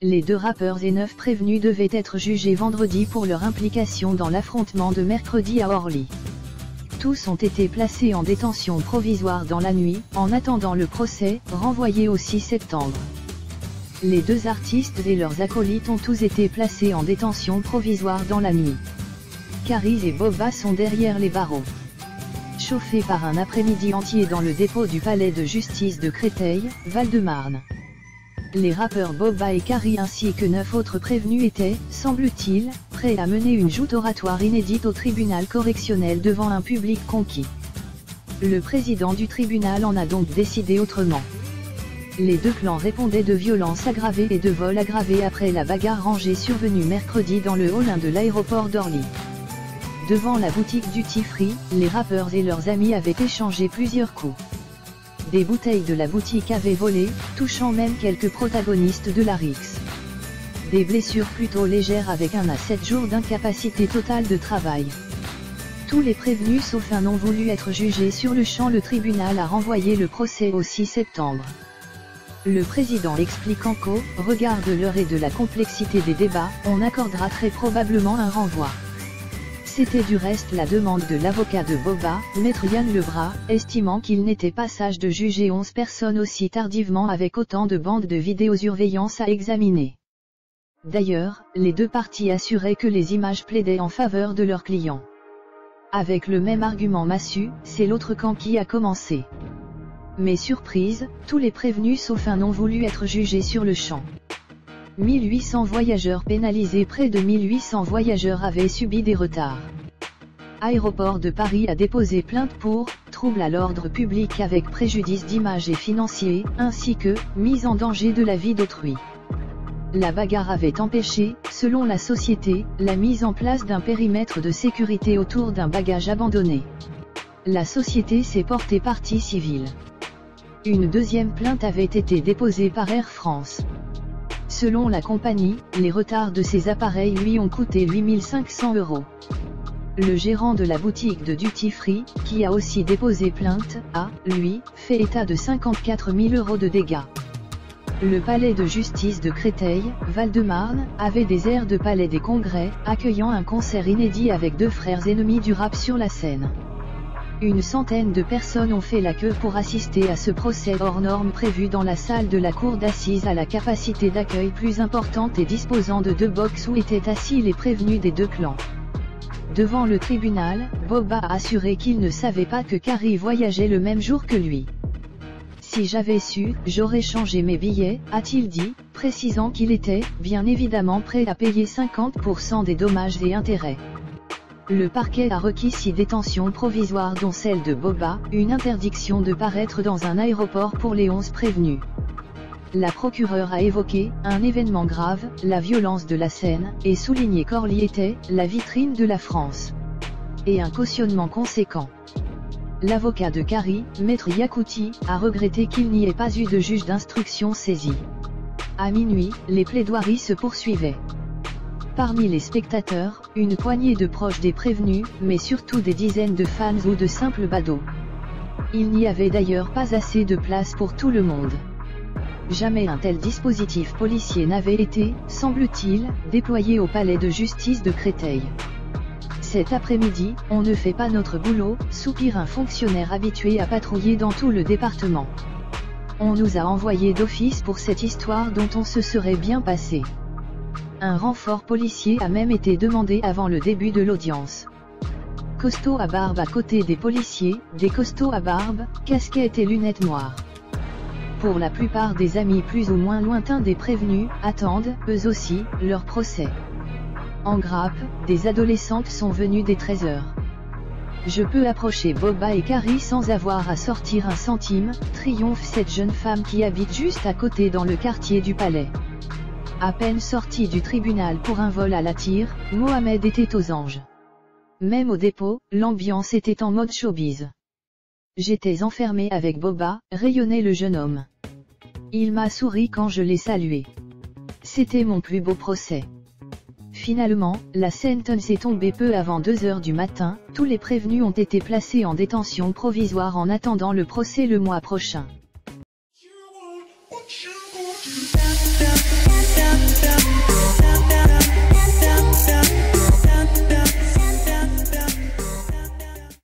les 2 rappeurs et 9 prévenus devaient être jugés vendredi pour leur implication dans l'affrontement de mercredi à Orly. Tous ont été placés en détention provisoire dans la nuit, en attendant le procès, renvoyé au 6 septembre. Les 2 artistes et leurs acolytes ont tous été placés en détention provisoire dans la nuit. Caris et Booba sont derrière les barreaux. Chauffés par un après-midi entier dans le dépôt du palais de justice de Créteil, Val-de-Marne. Les rappeurs Booba et Caris ainsi que 9 autres prévenus étaient, semble-t-il, prêts à mener une joute oratoire inédite au tribunal correctionnel devant un public conquis. Le président du tribunal en a donc décidé autrement. Les 2 clans répondaient de violences aggravées et de vols aggravés après la bagarre rangée survenue mercredi dans le hall 1 de l'aéroport d'Orly. Devant la boutique Duty Free, les rappeurs et leurs amis avaient échangé plusieurs coups. Des bouteilles de la boutique avaient volé, touchant même quelques protagonistes de la rixe. Des blessures plutôt légères avec 1 à 7 jours d'incapacité totale de travail. Tous les prévenus sauf un ont voulu être jugés sur le champ. Le tribunal a renvoyé le procès au 6 septembre. Le président expliquant qu'au regard de l'heure et de la complexité des débats, on accordera très probablement un renvoi. C'était du reste la demande de l'avocat de Booba, Maître Yann Lebras, estimant qu'il n'était pas sage de juger 11 personnes aussi tardivement avec autant de bandes de vidéosurveillance à examiner. D'ailleurs, les 2 parties assuraient que les images plaidaient en faveur de leurs clients. Avec le même argument massu, c'est l'autre camp qui a commencé. Mais surprise, tous les prévenus sauf un ont voulu être jugés sur le champ. 1800 voyageurs pénalisés. Près de 1800 voyageurs avaient subi des retards. Aéroport de Paris a déposé plainte pour trouble à l'ordre public avec préjudice d'image et financier, ainsi que mise en danger de la vie d'autrui. La bagarre avait empêché, selon la société, la mise en place d'un périmètre de sécurité autour d'un bagage abandonné. La société s'est portée partie civile. Une 2e plainte avait été déposée par Air France. Selon la compagnie, les retards de ces appareils lui ont coûté 8 500 €. Le gérant de la boutique de Duty Free, qui a aussi déposé plainte, a, lui, fait état de 54 000 € de dégâts. Le palais de justice de Créteil, Val-de-Marne, avait des airs de palais des congrès, accueillant un concert inédit avec 2 frères ennemis du rap sur la scène. Une centaine de personnes ont fait la queue pour assister à ce procès hors norme prévu dans la salle de la cour d'assises à la capacité d'accueil plus importante et disposant de 2 box où étaient assis les prévenus des 2 clans. Devant le tribunal, Booba a assuré qu'il ne savait pas que Caris voyageait le même jour que lui. « Si j'avais su, j'aurais changé mes billets », a-t-il dit, précisant qu'il était, bien évidemment prêt à payer 50% des dommages et intérêts. Le parquet a requis 6 détentions provisoires dont celle de Booba, une interdiction de paraître dans un aéroport pour les 11 prévenus. La procureure a évoqué un événement grave, la violence de la scène, et souligné qu'Orly était la vitrine de la France. Et un cautionnement conséquent. L'avocat de Caris, Maître Yacouti, a regretté qu'il n'y ait pas eu de juge d'instruction saisi. À minuit, les plaidoiries se poursuivaient. Parmi les spectateurs, une poignée de proches des prévenus, mais surtout des dizaines de fans ou de simples badauds. Il n'y avait d'ailleurs pas assez de place pour tout le monde. Jamais un tel dispositif policier n'avait été, semble-t-il, déployé au palais de justice de Créteil. Cet après-midi, on ne fait pas notre boulot, soupire un fonctionnaire habitué à patrouiller dans tout le département. On nous a envoyés d'office pour cette histoire dont on se serait bien passé. Un renfort policier a même été demandé avant le début de l'audience. Costaud à barbe à côté des policiers, des costauds à barbe, casquettes et lunettes noires. Pour la plupart des amis plus ou moins lointains des prévenus, attendent, eux aussi, leur procès. En grappe, des adolescentes sont venues dès 13 h. Je peux approcher Booba et Caris sans avoir à sortir un centime, triomphe cette jeune femme qui habite juste à côté dans le quartier du Palais. À peine sorti du tribunal pour un vol à la tire, Mohamed était aux anges. Même au dépôt, l'ambiance était en mode showbiz. J'étais enfermé avec Booba, rayonnait le jeune homme. Il m'a souri quand je l'ai salué. C'était mon plus beau procès. Finalement, la sentence est tombée peu avant 2 h du matin, tous les prévenus ont été placés en détention provisoire en attendant le procès le mois prochain. Down, down, down, down, down.